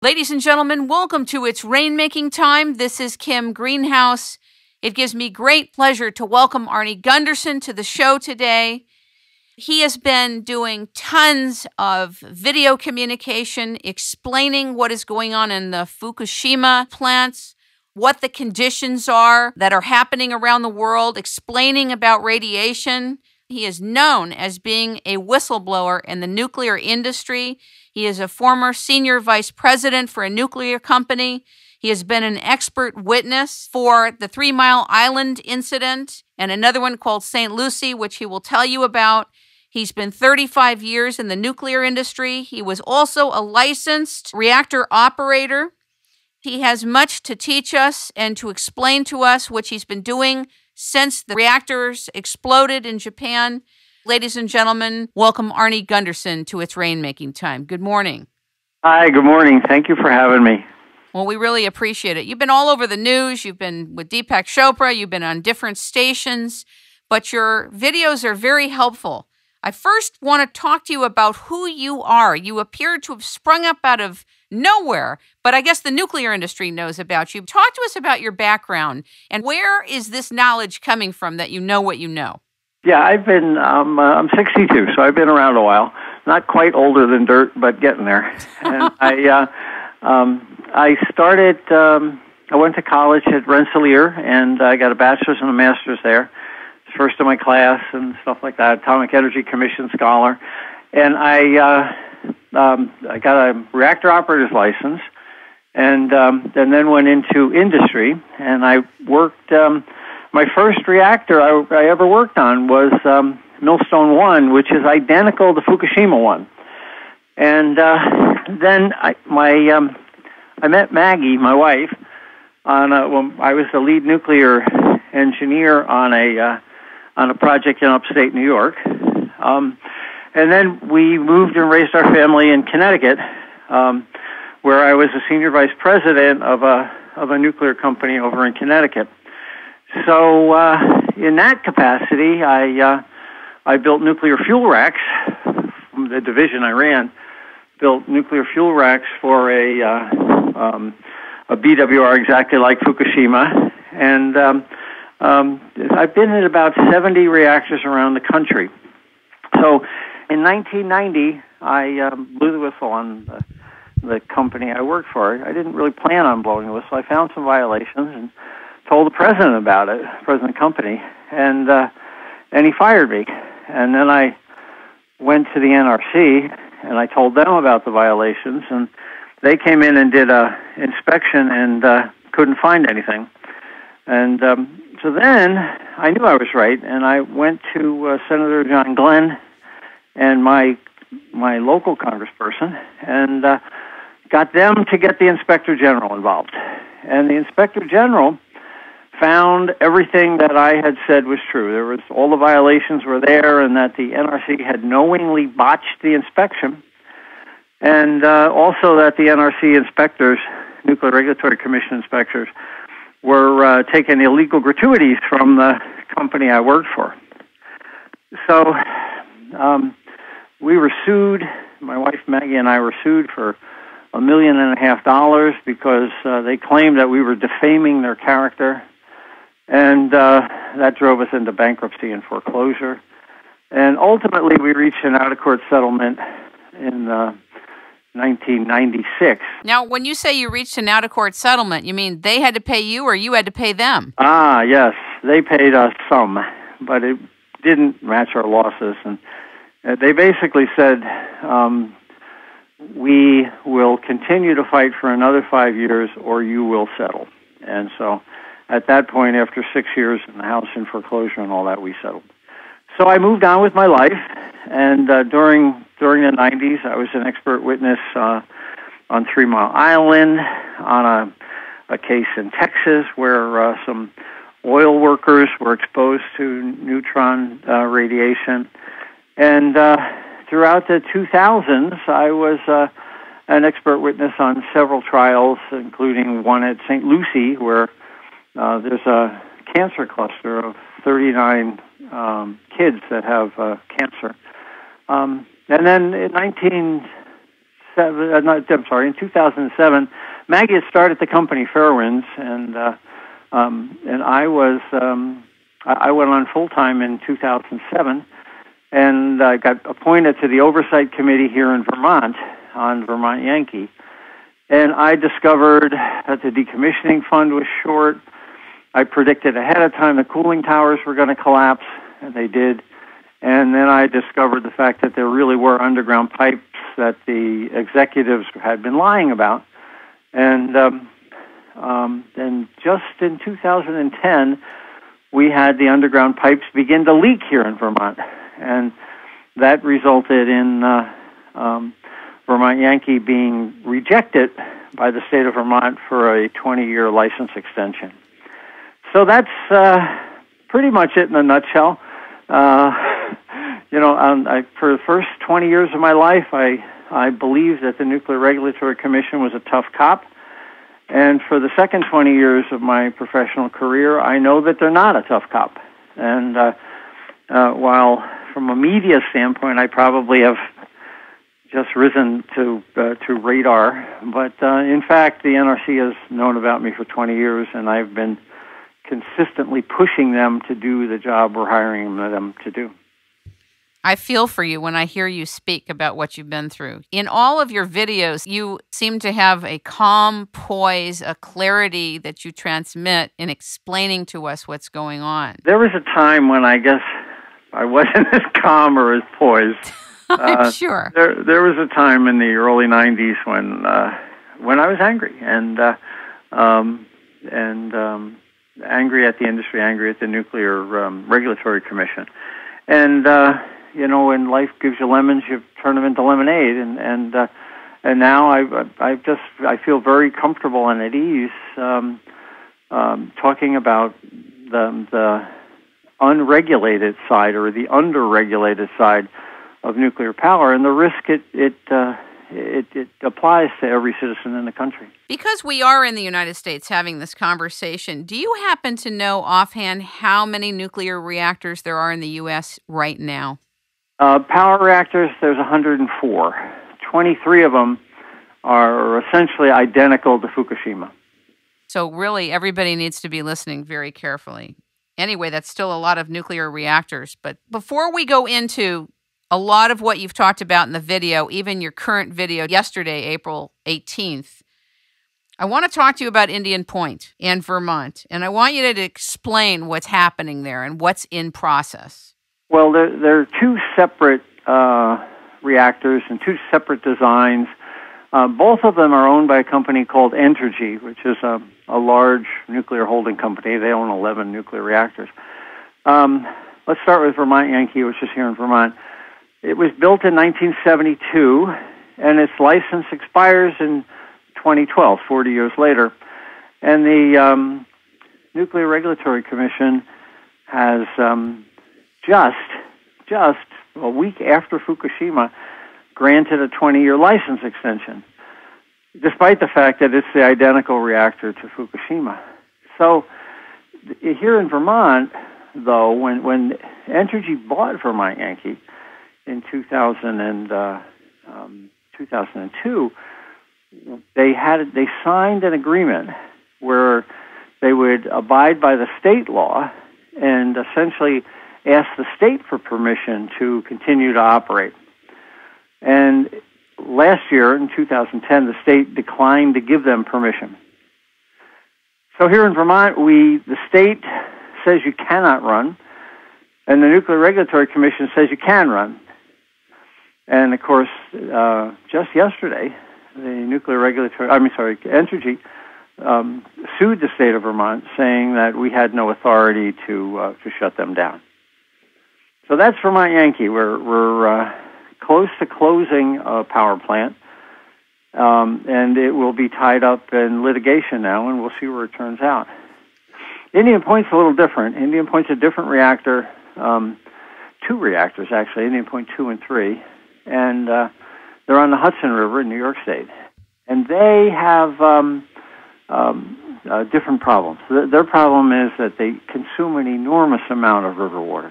Ladies and gentlemen, welcome to It's Rainmaking Time. This is Kim Greenhouse. It gives me great pleasure to welcome Arnie Gunderson to the show today. He has been doing tons of video communication, explaining what is going on in the Fukushima plants, what the conditions are that are happening around the world, explaining about radiation. He is known as being a whistleblower in the nuclear industry. He is a former senior vice president for a nuclear company. He has been an expert witness for the 3 Mile Island incident and another one called St. Lucie, which he will tell you about. He's been 35 years in the nuclear industry. He was also a licensed reactor operator. He has much to teach us and to explain to us, which he's been doing since the reactors exploded in Japan. Ladies and gentlemen, welcome Arnie Gunderson to It's Rainmaking Time. Good morning. Hi, good morning. Thank you for having me. Well, we really appreciate it. You've been all over the news. You've been with Deepak Chopra. You've been on different stations, but your videos are very helpful. I first want to talk to you about who you are. You appear to have sprung up out of nowhere, but I guess the nuclear industry knows about you. Talk to us about your background and where is this knowledge coming from that you know what you know? Yeah, I'm 62, so I've been around a while. Not quite older than dirt, but getting there. And I went to college at Rensselaer, and I got a bachelor's and a master's there. First in my class and stuff like that, Atomic Energy Commission scholar. And I got a reactor operator's license, and then went into industry, and I worked. My first reactor I ever worked on was Millstone 1, which is identical to Fukushima 1. And then I met Maggie, my wife, when I was the lead nuclear engineer on a project in upstate New York. And then we moved and raised our family in Connecticut, where I was a senior vice president of a nuclear company over in Connecticut. So in that capacity, I built nuclear fuel racks from the division I ran. Built nuclear fuel racks for a BWR exactly like Fukushima, and I've been in about 70 reactors around the country. So in 1990, I blew the whistle on the company I worked for. I didn't really plan on blowing the whistle. I found some violations and told the president about it, president of the company, and he fired me. And then I went to the NRC, and I told them about the violations, and they came in and did a inspection and couldn't find anything. And so then I knew I was right, and I went to Senator John Glenn and my local congressperson and got them to get the Inspector General involved. And the Inspector General found everything that I had said was true. There was all the violations were there, and that the NRC had knowingly botched the inspection, and also that the NRC inspectors, Nuclear Regulatory Commission inspectors, were taking illegal gratuities from the company I worked for. So we were sued. My wife Maggie and I were sued for $1.5 million because they claimed that we were defaming their character. And that drove us into bankruptcy and foreclosure. And ultimately, we reached an out-of-court settlement in 1996. Now, when you say you reached an out-of-court settlement, you mean they had to pay you or you had to pay them? Ah, yes. They paid us some, but it didn't match our losses. And they basically said, we will continue to fight for another 5 years or you will settle. And so at that point, after 6 years in the house in foreclosure and all that, we settled. So I moved on with my life, and during the 90s, I was an expert witness on 3 Mile Island, on a case in Texas where some oil workers were exposed to neutron radiation. And throughout the 2000s, I was an expert witness on several trials, including one at St. Lucie, where there's a cancer cluster of 39 kids that have cancer. And then in in 2007, Maggie had started the company Fairwinds, and I went on full time in 2007, and I got appointed to the oversight committee here in Vermont on Vermont Yankee, and I discovered that the decommissioning fund was short. I predicted ahead of time the cooling towers were going to collapse, and they did. And then I discovered the fact that there really were underground pipes that the executives had been lying about. And then just in 2010, we had the underground pipes begin to leak here in Vermont. And that resulted in Vermont Yankee being rejected by the state of Vermont for a 20-year license extension. So that's pretty much it in a nutshell. For the first 20 years of my life, I believed that the Nuclear Regulatory Commission was a tough cop. And for the second 20 years of my professional career, I know that they're not a tough cop. And while from a media standpoint, I probably have just risen to radar, but in fact, the NRC has known about me for 20 years, and I've been consistently pushing them to do the job we're hiring them to do. I feel for you when I hear you speak about what you've been through. In all of your videos, you seem to have a calm poise, a clarity that you transmit in explaining to us what's going on. There was a time when I guess I wasn't as calm or as poised. I'm sure. There was a time in the early 90s when I was angry and angry at the industry, angry at the Nuclear Regulatory Commission. And when life gives you lemons, you turn them into lemonade. And now I feel very comfortable and at ease talking about the unregulated side or the underregulated side of nuclear power and the risk it applies to every citizen in the country. Because we are in the United States having this conversation, do you happen to know offhand how many nuclear reactors there are in the U.S. right now? Power reactors, there's 104. 23 of them are essentially identical to Fukushima. So really, everybody needs to be listening very carefully. Anyway, that's still a lot of nuclear reactors. But before we go into a lot of what you've talked about in the video, even your current video yesterday, April 18th, I want to talk to you about Indian Point and Vermont. And I want you to explain what's happening there and what's in process. Well, there are two separate reactors and two separate designs. Both of them are owned by a company called Entergy, which is a large nuclear holding company. They own 11 nuclear reactors. Let's start with Vermont Yankee, which is here in Vermont. It was built in 1972, and its license expires in 2012, 40 years later. And the Nuclear Regulatory Commission has just a week after Fukushima granted a 20-year license extension, despite the fact that it's the identical reactor to Fukushima. So here in Vermont, though, when Entergy bought Vermont Yankee in 2002, they signed an agreement where they would abide by the state law and essentially ask the state for permission to continue to operate. And last year, in 2010, the state declined to give them permission. So here in Vermont, the state says you cannot run, and the Nuclear Regulatory Commission says you can run. And of course, just yesterday, Entergy sued the state of Vermont, saying that we had no authority to shut them down. So that's Vermont Yankee. We're close to closing a power plant, and it will be tied up in litigation now, and we'll see where it turns out. Indian Point's a little different. Indian Point's a different reactor, two reactors actually, Indian Point 2 and 3, and they're on the Hudson River in New York State, and they have different problems. Their problem is that they consume an enormous amount of river water.